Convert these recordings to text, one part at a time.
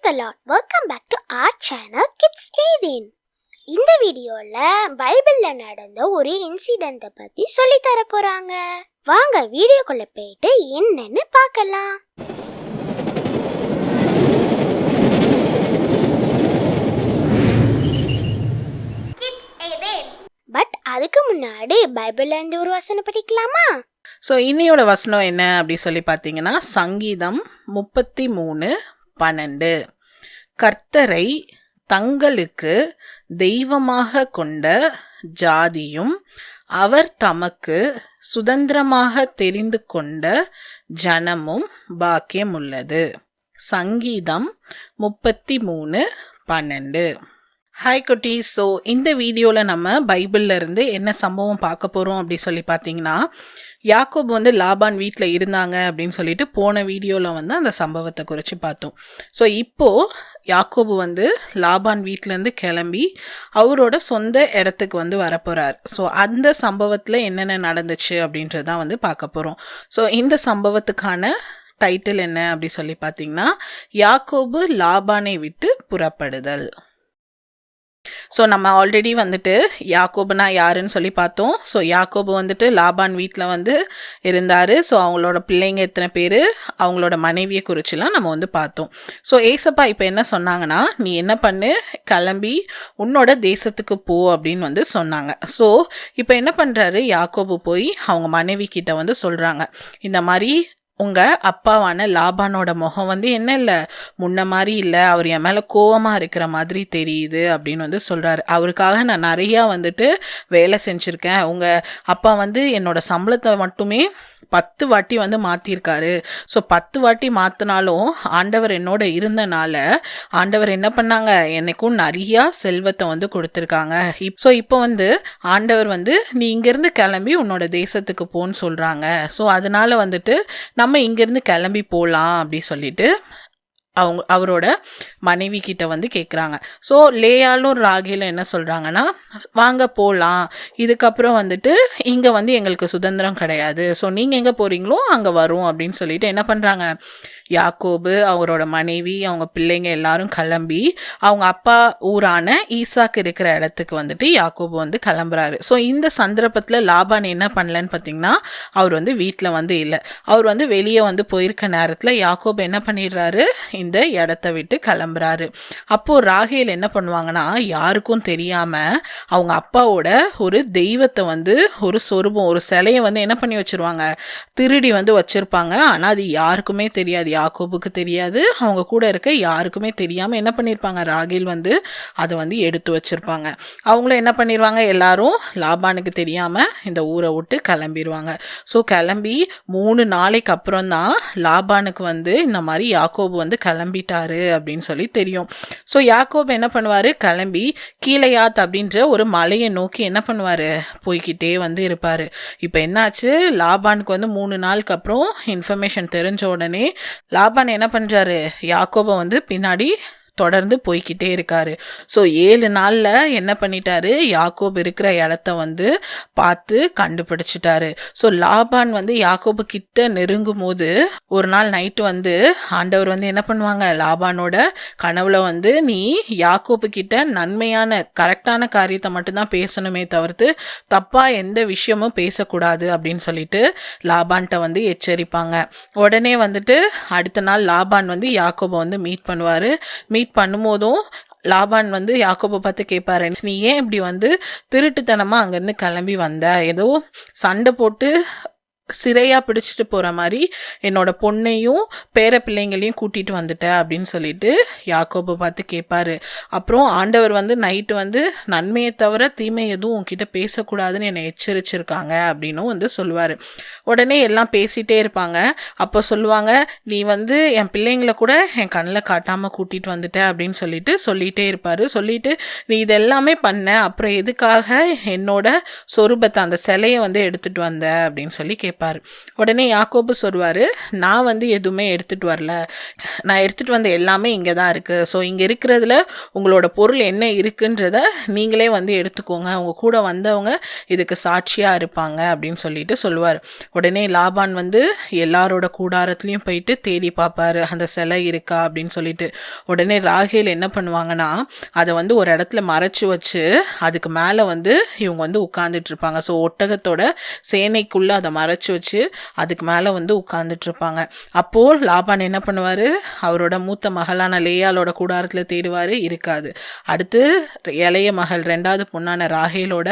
the Lord. Welcome back to our channel Kids Aidin. இந்த வீடியோல பைபிள்ல நடந்த ஒரு இன்சிடென்ட் பத்தி சொல்லி தர போறாங்க. வாங்க வீடியோக்குள்ள போயிட்டு என்னன்னு பார்க்கலாம். Kids Aidin. பட் அதுக்கு முன்னாடி பைபிள்ல இருந்து ஒரு வசனம் படிக்கலாமா? இன்னையோட வசனம் என்ன அப்படி சொல்லி பார்த்தீங்கன்னா சங்கீதம் 33:12. கர்த்தரை தங்களுக்கு தெய்வமாக கொண்ட ஜாதியும் அவர் தமக்கு சுதந்திரமாக தெரிந்து கொண்ட ஜனமும் பாக்கியம் உள்ளது. சங்கீதம் 33:12. ஹாய் குட்டீஸ். இந்த வீடியோவில் நம்ம பைபிள்ல இருந்து என்ன சம்பவம் பார்க்க போகிறோம் அப்படி சொல்லி பார்த்தீங்கன்னா, யாக்கோபு லாபான் வீட்டில் இருந்தாங்க அப்படின்னு சொல்லிட்டு போன வீடியோவில் அந்த சம்பவத்தை குறித்து பார்த்தோம். இப்போது யாக்கோபு லாபான் வீட்டிலேருந்து கிளம்பி அவரோட சொந்த இடத்துக்கு வரப்போகிறார். அந்த சம்பவத்தில் என்னென்ன நடந்துச்சு அப்படின்றதான் பார்க்க போகிறோம். இந்த சம்பவத்துக்கான டைட்டில் என்ன அப்படி சொல்லி பார்த்தீங்கன்னா, யாக்கோபு லாபானை விட்டு புறப்படுதல். நம்ம ஆல்ரெடி யாக்கோபுனா யாருன்னு சொல்லி பார்த்தோம். யாக்கோபு லாபான் வீட்டில் இருந்தார். அவங்களோட பிள்ளைங்க எத்தனை பேர், அவங்களோட மனைவியை குறிச்சுலாம் நம்ம பார்த்தோம். ஏசப்பா இப்போ என்ன சொன்னாங்கன்னா, நீ என்ன பண்ணு, கிளம்பி உன்னோட தேசத்துக்கு போ அப்படின்னு சொன்னாங்க. இப்போ என்ன பண்ணுறாரு யாக்கோபு, போய் அவங்க மனைவி கிட்ட சொல்கிறாங்க, இந்த மாதிரி உங்கள் அப்பாவான லாபானோட முகம் என்ன இல்லை, முன்ன மாதிரி இல்லை, அவர் என் மேலே கோவமாக இருக்கிற மாதிரி தெரியுது அப்படின்னு சொல்கிறாரு. அவருக்காக நான் நிறையா வேலை செஞ்சுருக்கேன். உங்கள் அப்பா என்னோட சம்பளத்தை மட்டுமே 10 வாட்டி மாற்றிருக்காரு. 10 வாட்டி மாற்றினாலும் ஆண்டவர் என்னோட இருந்தனால ஆண்டவர் என்ன பண்ணாங்க, எனக்கும் நிறையா செல்வத்தை கொடுத்துருக்காங்க. இப்போ ஆண்டவர் நீ இங்கேருந்து கிளம்பி உன்னோட தேசத்துக்கு போன்னு சொல்கிறாங்க. அதனால நம்ம இங்கேருந்து கிளம்பி போகலாம் அப்படி சொல்லிட்டு அவரோட மனைவி கிட்ட கேட்குறாங்க. லேயாலும் ராகேலும் என்ன சொல்கிறாங்கன்னா, வாங்க போகலாம், இதுக்கப்புறம் இங்கே எங்களுக்கு சுதந்திரம் கிடையாது, நீங்கள் எங்கே போகிறீங்களோ அங்கே வரும் அப்படின்னு சொல்லிட்டு என்ன பண்ணுறாங்க, யாக்கோபு அவரோட மனைவி அவங்க பிள்ளைங்க எல்லாரும் கிளம்பி அவங்க அப்பா ஊரான ஈசாக்கு இருக்கிற இடத்துக்கு யாக்கோபு கிளம்புறாரு. இந்த சந்தர்ப்பத்தில் லாபான் என்ன பண்ணலன்னு பார்த்தீங்கன்னா, அவர் வீட்டில் இல்லை. அவர் வெளியே போயிருக்க நேரத்தில் யாக்கோபு என்ன பண்ணிடுறாரு, இந்த இடத்த விட்டு கிளம்புறாரு. அப்போது ராகேல் என்ன பண்ணுவாங்கன்னா, யாருக்கும் தெரியாமல் அவங்க அப்பாவோட ஒரு தெய்வத்தை ஒரு சொரூபம், ஒரு சிலையை என்ன பண்ணி வச்சிருவாங்க, திருடி வச்சிருப்பாங்க. ஆனால் அது யாருக்குமே தெரியாது, யாக்கோபுக்கு தெரியாது, அவங்க கூட இருக்க யாருக்குமே தெரியாமல் என்ன பண்ணியிருப்பாங்க, ராகேல் அதை எடுத்து வச்சிருப்பாங்க. அவங்களும் என்ன பண்ணிடுவாங்க, எல்லாரும் லாபானுக்கு தெரியாமல் இந்த ஊரை விட்டு கிளம்பிடுவாங்க. கிளம்பி 3 நாளைக்கு அப்புறம் தான் லாபானுக்கு இந்த மாதிரி யாக்கோபு கிளம்பிட்டாரு அப்படின்னு சொல்லி தெரியும். யாக்கோபு என்ன பண்ணுவார், கிளம்பி கீலேயாத் அப்படின்ற ஒரு மலையை நோக்கி என்ன பண்ணுவார், போய்கிட்டே இருப்பார். இப்போ என்னாச்சு, லாபானுக்கு 3 நாளுக்கு அப்புறம் இன்ஃபர்மேஷன் தெரிஞ்ச உடனே லாபான் என்ன பண்ணுறாரு, யாக்கோபை பின்னாடி தொடர்ந்து போய்கிட்டே இருக்காரு. 7 நாளில் என்ன பண்ணிட்டாரு, யாக்கோபு இருக்கிற இடத்த பார்த்து கண்டுபிடிச்சிட்டாரு. லாபான் யாக்கோபு கிட்ட நெருங்கும் போது ஒரு நாள் நைட்டு ஆண்டவர் என்ன பண்ணுவாங்க, லாபானோட கனவுல நீ யாக்கோபு கிட்ட நன்மையான கரெக்டான காரியத்தை மட்டும்தான் பேசணுமே தவிர்த்து தப்பா எந்த விஷயமும் பேசக்கூடாது அப்படின்னு சொல்லிட்டு லாபான்கிட்ட எச்சரிப்பாங்க. உடனே அடுத்த நாள் லாபான் யாக்கோபை மீட் பண்ணுவாரு. மீட் பண்ணும்போதும் லாபான் யாக்கோபை பார்த்து கேட்பாரு, நீ ஏன் இப்படி திருட்டுத்தனமா அங்கேருந்து கிளம்பி வந்த, ஏதோ சண்டை போட்டு சிறையா பிடிச்சிட்டு போற மாதிரி என்னோட பொண்ணையும் பேர பிள்ளைங்களையும் கூட்டிட்டு வந்துட்ட அப்படின்னு சொல்லிட்டு யாக்கோபை பார்த்து கேட்பாரு. அப்புறம் ஆண்டவர் நைட்டு நன்மையை தவிர தீமை எதுவும் உன்கிட்ட பேசக்கூடாதுன்னு என்னை எச்சரிச்சிருக்காங்க அப்படின்னு சொல்லுவாரு. உடனே எல்லாம் பேசிட்டே இருப்பாங்க. அப்போ சொல்லுவாங்க, நீ என் பிள்ளைங்களை கூட என் கண்ணில் காட்டாம கூட்டிட்டு வந்துட்ட அப்படின்னு சொல்லிட்டே இருப்பாரு. சொல்லிட்டு நீ இதெல்லாமே பண்ண, அப்புறம் எதுக்காக என்னோட சொரூபத்தை அந்த சிலையை எடுத்துட்டு வந்த அப்படின்னு சொல்லி கேட்பாரு. கேட்பாரு. உடனே யாக்கோபு சொல்வாரு, நான் வந்து எதுவுமே எடுத்துட்டு வரல, நான் எடுத்துட்டு வந்த எல்லாமே இங்கே தான் இருக்கு. ஸோ இங்கே இருக்கிறதுல உங்களோட பொருள் என்ன இருக்குன்றத நீங்களே வந்து எடுத்துக்கோங்க, உங்க கூட வந்தவங்க இதுக்கு சாட்சியா இருப்பாங்க அப்படின்னு சொல்லிட்டு சொல்லுவார். உடனே லாபான் வந்து எல்லாரோட கூடாரத்துலயும் போயிட்டு தேடி பார்ப்பாரு அந்த சிலை இருக்கா அப்படின்னு சொல்லிட்டு. உடனே ராகேல் என்ன பண்ணுவாங்கன்னா அதை வந்து ஒரு இடத்துல மறைச்சு வச்சு அதுக்கு மேலே வந்து இவங்க வந்து உட்கார்ந்துட்டு இருப்பாங்க. ஸோ ஒட்டகத்தோட சேனைக்குள்ள அதை மறைச்சு வச்சு அதுக்கு மேலே வந்து உட்கார்ந்துட்டு இருப்பாங்க. அப்போ லாபான் என்ன பண்ணுவாரு, அவரோட மூத்த மகளான லேயாலோட கூடாரத்தில் தேடுவாரு, இருக்காது. அடுத்து இளைய மகள் 2வது பொண்ணான ராகேலோட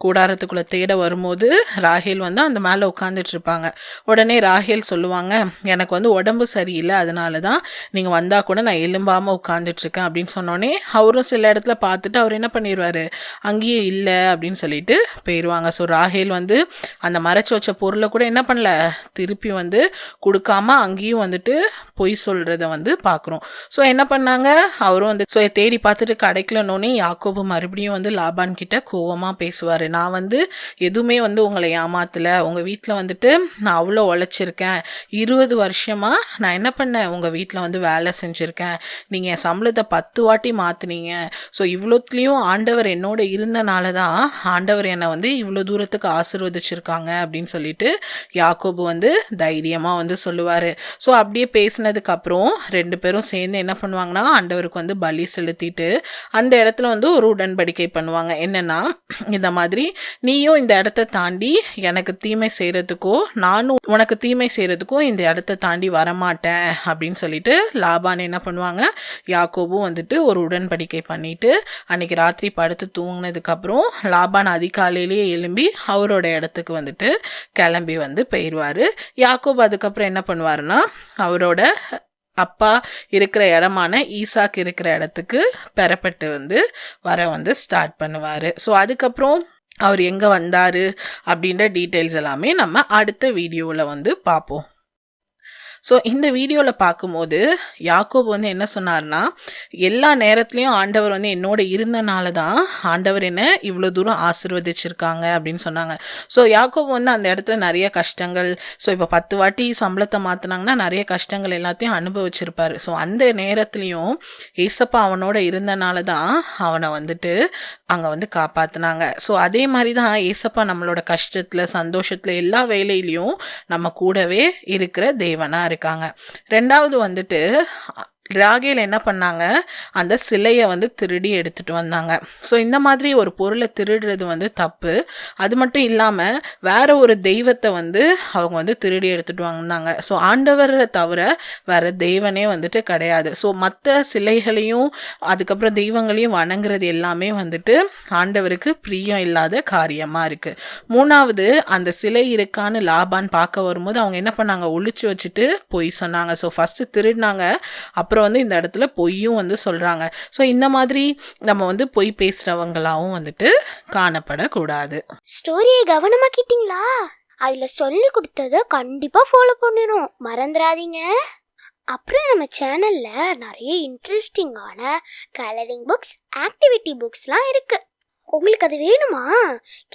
கூடாரத்துக்குள்ள தேட வரும்போது ராகேல் வந்து அந்த மேலே உட்கார்ந்துட்டு இருப்பாங்க. உடனே ராகேல் சொல்லுவாங்க, எனக்கு வந்து உடம்பு சரியில்லை, அதனால தான் நீங்கள் வந்தால் கூட நான் எலும்பாமல் உட்காந்துட்டு இருக்கேன் அப்படின்னு சொன்னோடனே அவரும் சில இடத்துல பார்த்துட்டு அவர் என்ன பண்ணிடுவார், அங்கேயே இல்லை அப்படின்னு சொல்லிட்டு போயிடுவாங்க. ஸோ ராகேல் வந்து அந்த மறைச்சு வச்ச பொருளை கூட என்ன பண்ணல, திருப்பி வந்து கொடுக்காம அங்கேயும் வந்துட்டு பொய் சொல்கிறத வந்து பார்க்குறோம். ஸோ என்ன பண்ணாங்க, அவரும் வந்து ஸோ தேடி பார்த்துட்டு கிடைக்கலனோடனே யாக்கோபு மறுபடியும் வந்து லாபான் கிட்ட கோவமாக பேசுவார். நான் வந்து எதுவுமே வந்து உங்களை ஏமாத்தலை, உங்கள் வீட்டில் வந்துட்டு நான் அவ்வளோ உழைச்சிருக்கேன், 20 வருஷமாக நான் என்ன பண்ணேன், உங்கள் வீட்டில் வந்து வேலை செஞ்சுருக்கேன், நீங்கள் என் சம்பளத்தை 10 வாட்டி மாற்றினீங்க, ஸோ இவ்வளோத்துலேயும் ஆண்டவர் என்னோட இருந்தனால தான் ஆண்டவர் என்னை வந்து இவ்வளோ தூரத்துக்கு ஆசீர்வதிச்சிருக்காங்க அப்படின்னு சொல்லிட்டு யாக்கோபு வந்து தைரியமாக வந்து சொல்லுவார். ஸோ அப்படியே பேசினதுக்கப்புறம் 2 பேரும் சேர்ந்து என்ன பண்ணுவாங்கன்னா ஆண்டவருக்கு வந்து பலி செலுத்திட்டு அந்த இடத்துல வந்து ஒரு உடன்படிக்கை பண்ணுவாங்க. என்னன்னா, இந்த மாதிரி நீயும் இந்த இடத்த தாண்டி எனக்கு தீமை செய்கிறதுக்கோ நானும் உனக்கு தீமை செய்கிறதுக்கோ இந்த இடத்த தாண்டி வரமாட்டேன் அப்படின்னு சொல்லிட்டு லாபான் என்ன பண்ணுவாங்க, யாக்கோபும் வந்துட்டு ஒரு உடன்படிக்கை பண்ணிட்டு அன்னைக்கு ராத்திரி படுத்து தூங்கினதுக்கப்புறம் லாபான் அதிகாலையிலேயே எழும்பி அவரோட இடத்துக்கு வந்துட்டு கிளம்பி வந்து போயிடுவார். யாக்கோபு அதுக்கப்புறம் என்ன பண்ணுவாருன்னா அவரோட அப்பா இருக்கிற இடமான ஈசாக் இருக்கிற இடத்துக்கு பெறப்பட்டு வந்து வர வந்து ஸ்டார்ட் பண்ணுவார். ஸோ அதுக்கப்புறம் அவர் எங்கே வந்தார் அப்படின்ற டீட்டெயில்ஸ் எல்லாமே நம்ம அடுத்த வீடியோவில் வந்து பார்ப்போம். ஸோ இந்த வீடியோவில் பார்க்கும்போது யாக்கோபு வந்து என்ன சொன்னார்னா, எல்லா நேரத்துலையும் ஆண்டவர் வந்து என்னோட இருந்தனால தான் ஆண்டவர் என்ன இவ்வளோ தூரம் ஆசீர்வதிச்சிருக்காங்க அப்படின்னு சொன்னாங்க. ஸோ யாக்கோபு வந்து அந்த இடத்துல நிறைய கஷ்டங்கள், ஸோ இப்போ 10 வாட்டி சம்பளத்தை மாற்றினாங்கன்னா நிறைய கஷ்டங்கள் எல்லாத்தையும் அனுபவிச்சிருப்பார். ஸோ அந்த நேரத்துலையும் ஏசப்பா அவனோட இருந்தனால தான் அவனை வந்துட்டு அங்கே வந்து காப்பாற்றினாங்க. ஸோ அதே மாதிரி தான் ஏசப்பா நம்மளோட கஷ்டத்தில் சந்தோஷத்தில் எல்லா வேலையிலையும் நம்ம கூடவே இருக்கிற தேவனாக இருக்காங்க. 2வது வந்துட்டு ராகேல் என்ன பண்ணாங்க, அந்த சிலையை வந்து திருடி எடுத்துட்டு வந்தாங்க. ஸோ இந்த மாதிரி ஒரு பொருளை திருடுறது வந்து தப்பு. அது மட்டும் இல்லாமல் வேற ஒரு தெய்வத்தை வந்து அவங்க வந்து திருடி எடுத்துட்டு வந்தாங்க. ஸோ ஆண்டவரை தவிர வேற தெய்வனே வந்துட்டு கிடையாது. ஸோ மற்ற சிலைகளையும் அதுக்கப்புறம் தெய்வங்களையும் வணங்குறது எல்லாமே வந்துட்டு ஆண்டவருக்கு பிரியம் இல்லாத காரியமாக இருக்குது. 3வது, அந்த சிலை இருக்கான்னு லாபான் பார்க்க வரும்போது அவங்க என்ன பண்ணாங்க, ஒளிச்சு வச்சுட்டு பொய் சொன்னாங்க. ஸோ ஃபஸ்ட்டு திருடினாங்க, அப்புறம் வந்து இந்த இடத்துல பொய்யும் வந்து சொல்றாங்க. ஸோ இந்த மாதிரி நம்ம வந்து பொய் பேசுறவங்களாவும் வந்துட்டு காணப்படக்கூடாது. ஸ்டோரியை கவனமா கேட்டீங்களா? அதுல சொல்லி கொடுத்ததை கண்டிப்பா ஃபாலோ பண்ணிடும், மறந்துடாதீங்க. அப்புறம் நம்ம சேனல்ல நிறைய இன்ட்ரெஸ்டிங்கான கலரிங் புக்ஸ், ஆக்டிவிட்டி புக்ஸ்லாம் இருக்கு. உங்களுக்கு அது வேணுமா?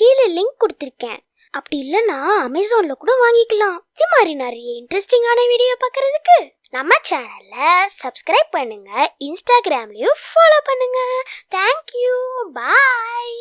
கீழே லிங்க் கொடுத்துருக்கேன். அப்படி இல்லைன்னா அமேசான்ல கூட வாங்கிக்கலாம். இது மாதிரி நிறைய இன்ட்ரெஸ்டிங்கான வீடியோ பார்க்கறதுக்கு நம்ம சேனல்ல சப்ஸ்கிரைப் பண்ணுங்க, இன்ஸ்டாகிராம்லயும் ஃபாலோ பண்ணுங்க. தேங்க்யூ, பாய்.